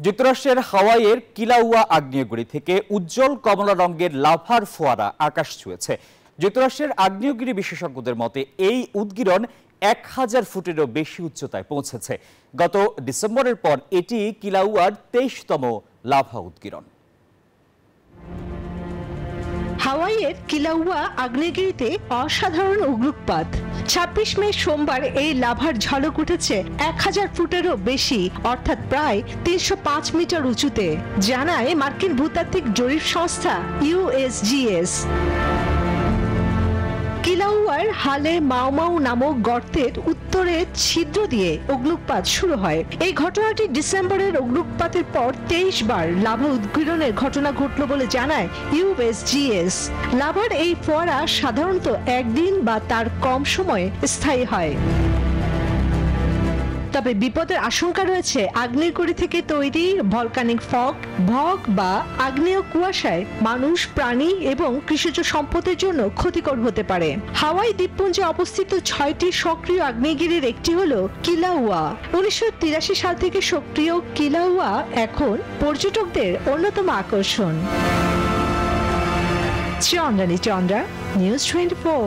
যুক্তরাষ্ট্রের হাওয়াইয়ের কিলাউয়া আগ্নেয়গিরি থেকে উজ্জ্বল কমলা রঙের লাভার ফোয়ারা আকাশ ছুঁয়েছে। যুক্তরাষ্ট্রের আগ্নেয়গিরি বিশেষজ্ঞদের মতে এই উদগীরণ 1000 ফুটেরও বেশি উচ্চতায় পৌঁছেছে। গত ডিসেম্বরের পর এটি কিলাউয়ার 23তম লাভা উদগীরণ। হাওয়াইয়ের কিলাউয়া আগ্নেয়গিরিতে অসাধারণ উগ্রপাত। 26 মে সোমবার এই লাভার ঝলক উঠেছে 1000 ফুটেরও বেশি, অর্থাৎ প্রায় 305 মিটার উঁচুতে, জানায় মার্কিন ভূতাত্ত্বিক জরিপ সংস্থা USGS। কিলাউয়ার হালে মাও নামক গর্তের উত্তরে ছিদ্র দিয়ে অগ্নুৎপাত শুরু হয়। এই ঘটনাটি ডিসেম্বরের অগ্নুৎপাতের পর 23 বার লাভা উদগীরণের ঘটনা ঘটল বলে জানায় USGS। লাভার এই ফোয়ারা সাধারণত একদিন বা তার কম সময়ে স্থায়ী হয়। তবে বিপদের আশঙ্কা রয়েছে আগ্নেয়গিরি থেকে তৈরি ভলকানিক ফগ বা আগ্নেয় কুয়াশায় মানুষ, প্রাণী এবং কৃষিজ সম্পদের জন্য ক্ষতিকর হতে পারে। হাওয়াই দ্বীপপুঞ্জে অবস্থিত 6টি সক্রিয় আগ্নেয়গিরির একটি হলো কিলাউয়া। 1983 সাল থেকে সক্রিয় কিলাউয়া এখন পর্যটকদের অন্যতম আকর্ষণ। চন্দ্রানী চন্দ্রা, নিউজ 24।